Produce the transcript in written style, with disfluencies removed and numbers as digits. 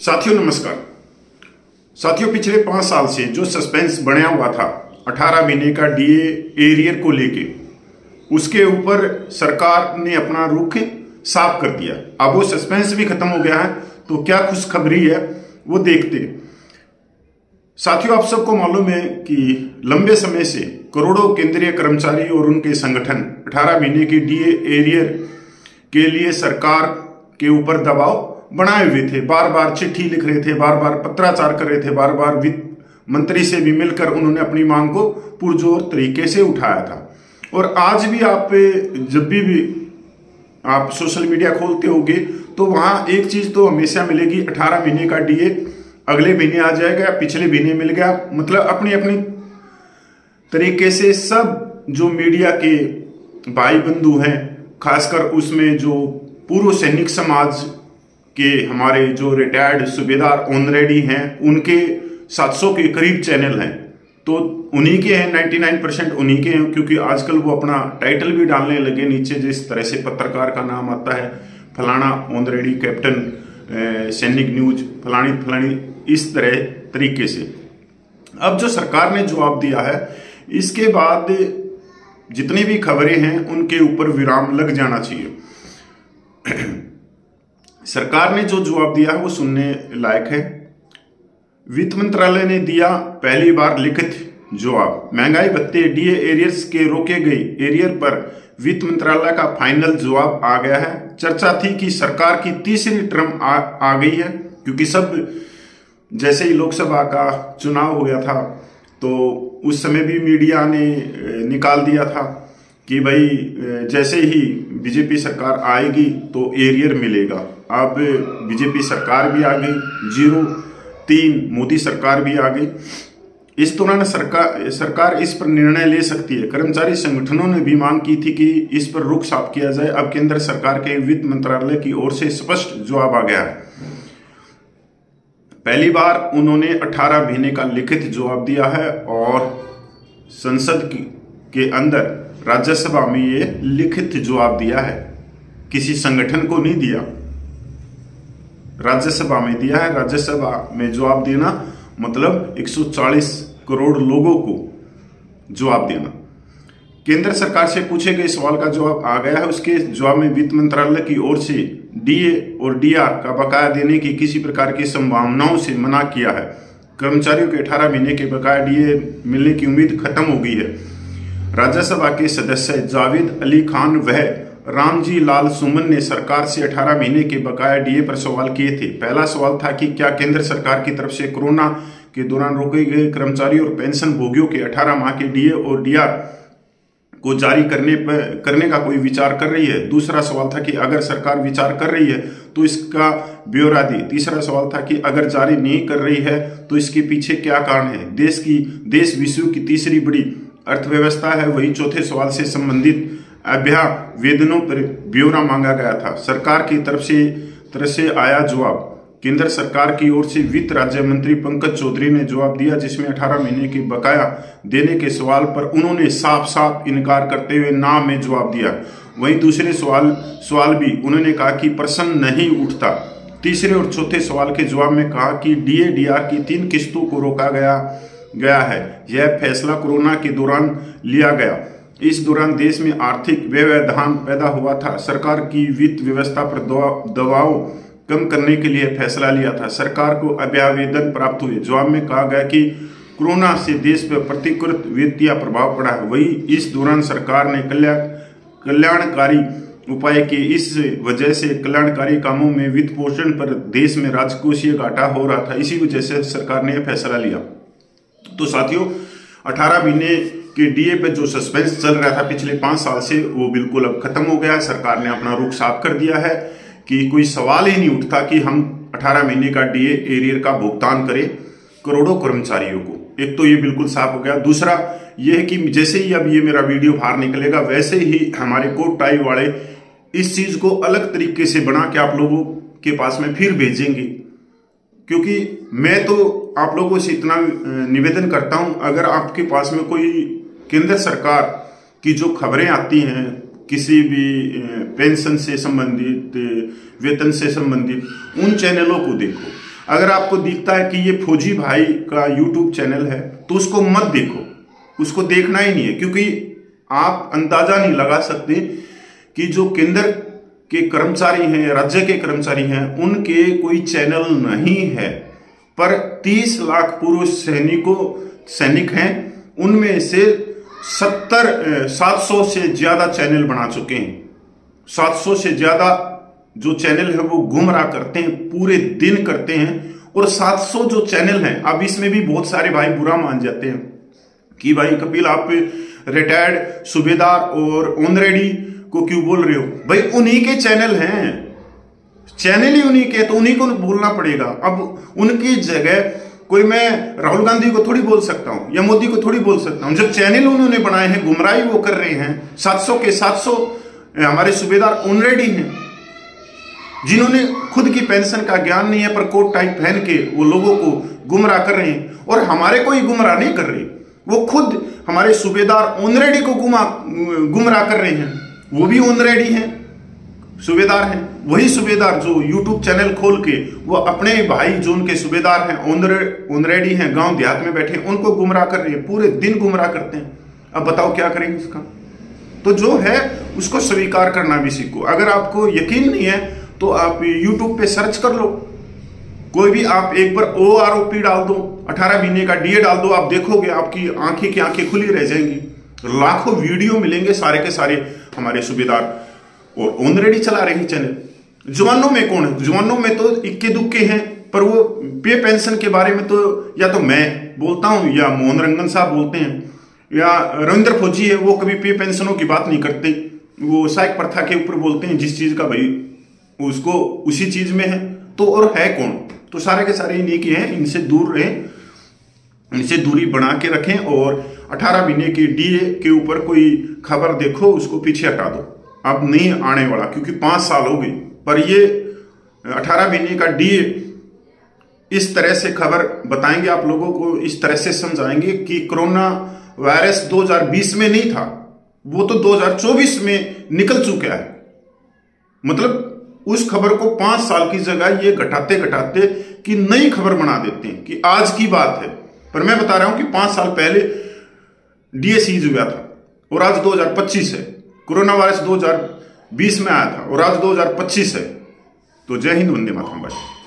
साथियों नमस्कार। साथियों पिछले 5 साल से जो सस्पेंस बना हुआ था 18 महीने का डीए एरियर को लेके, उसके ऊपर सरकार ने अपना रुख साफ कर दिया। अब वो सस्पेंस भी खत्म हो गया है, तो क्या खुशखबरी है वो देखते हैं। साथियों आप सबको मालूम है कि लंबे समय से करोड़ों केंद्रीय कर्मचारी और उनके संगठन 18 महीने की डीए एरियर के लिए सरकार के ऊपर दबाव बनाए हुए थे। बार बार चिट्ठी लिख रहे थे, बार बार पत्राचार कर रहे थे, बार बार वित्त मंत्री से भी मिलकर उन्होंने अपनी मांग को पुरजोर तरीके से उठाया था। और आज भी आप जब भी आप सोशल मीडिया खोलते होगे तो वहां एक चीज तो हमेशा मिलेगी, 18 महीने का डीए अगले महीने आ जाएगा या पिछले महीने मिल गया। मतलब अपनी अपनी तरीके से सब जो मीडिया के भाई बंधु हैं, खासकर उसमें जो पूर्व सैनिक समाज के हमारे जो रिटायर्ड सूबेदार ऑनरेडी हैं, उनके 700 के करीब चैनल हैं, तो उन्हीं के हैं, 99% उन्हीं के हैं। क्योंकि आजकल वो अपना टाइटल भी डालने लगे नीचे, जिस तरह से पत्रकार का नाम आता है, फलाना ऑनरेडी कैप्टन सैनिक न्यूज फलानी फलानी, इस तरह तरीके से। अब जो सरकार ने जवाब दिया है, इसके बाद जितनी भी खबरें हैं उनके ऊपर विराम लग जाना चाहिए। सरकार ने जो जवाब दिया है वो सुनने लायक है। वित्त मंत्रालय ने दिया पहली बार लिखित जवाब। महंगाई भत्ते डीए एरियर्स के रोके गए एरियर पर वित्त मंत्रालय का फाइनल जवाब आ गया है। चर्चा थी कि सरकार की तीसरी टर्म आ गई है, क्योंकि सब जैसे ही लोकसभा का चुनाव हो गया था तो उस समय भी मीडिया ने निकाल दिया था कि भाई जैसे ही बीजेपी सरकार आएगी तो एरियर मिलेगा। अब बीजेपी सरकार भी आ गई, 03 मोदी सरकार भी आ गई। इस दौरान सरकार इस पर निर्णय ले सकती है। कर्मचारी संगठनों ने भी मांग की थी कि इस पर रुख साफ किया जाए। अब केंद्र सरकार के वित्त मंत्रालय की ओर से स्पष्ट जवाब आ गया है। पहली बार उन्होंने 18 महीने का लिखित जवाब दिया है और संसद के अंदर राज्यसभा में ये लिखित जवाब दिया है। किसी संगठन को नहीं दिया, राज्यसभा में दिया है। राज्यसभा में जवाब देना मतलब 140 करोड़ लोगों को जवाब देना। केंद्र सरकार से पूछे गए सवाल का जवाब आ गया है। उसके जवाब में वित्त मंत्रालय की ओर से डीए और डीआर का बकाया देने की किसी प्रकार की संभावनाओं से मना किया है। कर्मचारियों के 18 महीने के बकाया डीए मिलने की उम्मीद खत्म हो गई है। राज्यसभा के सदस्य जावेद अली खान व रामजी लाल सुमन ने सरकार से 18 महीने के बकाया डीए पर सवाल किए थे। पहला सवाल था कि क्या केंद्र सरकार की तरफ से कोरोना के दौरान रोके गए कर्मचारी और पेंशन भोगियों के 18 माह के डीए और डीआर को जारी करने का कोई विचार कर रही है। दूसरा सवाल था कि अगर सरकार विचार कर रही है तो इसका ब्यौरा दी। तीसरा सवाल था कि अगर जारी नहीं कर रही है तो इसके पीछे क्या कारण है। देश विश्व की तीसरी बड़ी अर्थव्यवस्था है। वही चौथे सवाल से संबंधित अभ्यावेदनों पर ब्यौरा मांगा गया था। सरकार की तरफ से आया जवाब। केंद्र सरकार की ओर से वित्त राज्य मंत्री पंकज चौधरी ने जवाब दिया, जिसमें 18 महीने के बकाया देने के सवाल पर उन्होंने साफ साफ इनकार करते हुए ना में जवाब दिया। वहीं दूसरे सवाल भी उन्होंने कहा कि प्रश्न नहीं उठता। तीसरे और चौथे सवाल के जवाब में कहा कि डीए डीआर की 3 किस्तों को रोका गया है। यह फैसला कोरोना के दौरान लिया गया। इस दौरान देश में आर्थिक व्यवधान पैदा हुआ था। सरकार की वित्त व्यवस्था पर दबाव कम करने के लिए फैसला लिया था। सरकार को अभ्यावेदन प्राप्त हुए। जवाब में कहा गया कि कोरोना से देश पर प्रतिकूल वित्तीय प्रभाव पड़ा है। वही इस दौरान सरकार ने कल्याणकारी उपाय किए। इस वजह से कल्याणकारी कामों में वित्त पोषण पर देश में राजकोषीय घाटा हो रहा था। इसी वजह से सरकार ने यह फैसला लिया। तो साथियों 18 महीने के डीए पे जो सस्पेंस चल रहा था पिछले 5 साल से, वो बिल्कुल अब खत्म हो गया। सरकार ने अपना रुख साफ कर दिया है कि कोई सवाल ही नहीं उठता कि हम 18 महीने का डीए एरियर का भुगतान करें करोड़ों कर्मचारियों को। एक तो ये बिल्कुल साफ हो गया। दूसरा ये है कि जैसे ही अब ये मेरा वीडियो बाहर निकलेगा, वैसे ही हमारे कोट टाई वाले इस चीज को अलग तरीके से बना के आप लोगों के पास में फिर भेजेंगे। क्योंकि मैं तो आप लोगों से इतना निवेदन करता हूं, अगर आपके पास में कोई केंद्र सरकार की जो खबरें आती हैं, किसी भी पेंशन से संबंधित, वेतन से संबंधित, उन चैनलों को देखो। अगर आपको दिखता है कि ये फौजी भाई का यूट्यूब चैनल है तो उसको मत देखो, उसको देखना ही नहीं है, क्योंकि आप अंदाजा नहीं लगा सकते कि जो केंद्र के कर्मचारी हैं, राज्य के कर्मचारी हैं, उनके कोई चैनल नहीं है, पर 30 लाख पूर्व सैनिक हैं, उनमें से 700 से ज्यादा चैनल बना चुके हैं। 700 से ज्यादा जो चैनल है वो गुमराह करते हैं, पूरे दिन करते हैं। और 700 जो चैनल हैं, अब इसमें भी बहुत सारे भाई बुरा मान जाते हैं कि भाई कपिल आप रिटायर्ड सूबेदार और ऑन रेडी को क्यों बोल रहे हो। भाई उन्हीं के चैनल हैं, चैनल ही उन्हीं के, तो उन्हीं को बोलना पड़ेगा। अब उनकी जगह कोई मैं राहुल गांधी को थोड़ी बोल सकता हूं या मोदी को थोड़ी बोल सकता हूं। जब चैनल उन्होंने बनाए हैं, गुमराही वो कर रहे हैं। 700 के 700 हमारे सूबेदार ऑन रेडी हैं, जिन्होंने खुद की पेंशन का ज्ञान नहीं है, पर कोट टाइप पहन के वो लोगों को गुमराह कर रहे हैं। और हमारे को ही गुमराह नहीं कर रहे, वो खुद हमारे सूबेदार ऑन रेडी को गुमराह कर रहे हैं। वो भी ऑन रेडी हैं, सूबेदार हैं। वही सूबेदार जो यूट्यूब चैनल खोल के वो अपने भाई जो उनके सूबेदार हैं, ऑन रेडी हैं, गांव देहात में बैठे, उनको गुमराह कर रहे हैं, पूरे दिन गुमराह करते हैं। अब बताओ क्या करेंगे इसका। तो जो है उसको स्वीकार करना भी सीखो। अगर आपको यकीन नहीं है तो आप यूट्यूब पे सर्च कर लो, कोई भी आप एक बार OROP डाल दो, 18 महीने का DA डाल दो, आप देखोगे आपकी आंखें की आंखें खुली रह जाएंगी। लाखों वीडियो मिलेंगे, सारे के सारे हमारे सूबेदार और ऑन रेडी चला रहे हैं चैनल। जवानों में कौन है? जवानों में तो इक्के दुक्के हैं, पर वो पे पेंशन के बारे में तो या तो मैं बोलता हूं या मोहन रंगन साहब बोलते हैं या रविंद्र फौजी है, वो कभी पे पेंशनों की बात नहीं करते। वो सहायक प्रथा के ऊपर बोलते हैं, जिस चीज का भाई उसको उसी चीज में है। तो और है कौन? तो सारे के सारे इन्हीं के हैं। इनसे दूर रहें, इनसे दूरी बना के रखें। और 18 महीने के DA के ऊपर कोई खबर देखो, उसको पीछे हटा दो, अब नहीं आने वाला, क्योंकि 5 साल हो गए। पर ये 18 महीने का DA इस तरह से खबर बताएंगे आप लोगों को, इस तरह से समझाएंगे कि कोरोना वायरस 2020 में नहीं था, वो तो 2024 में निकल चुका है। मतलब उस खबर को 5 साल की जगह ये घटाते घटाते कि नई खबर बना देते हैं कि आज की बात है। पर मैं बता रहा हूं कि 5 साल पहले DA सीज हुआ था और आज 2025 है। कोरोना वायरस 2020 में आया था और आज 2025 है। तो जय हिंद, वंदे मातरम भाई।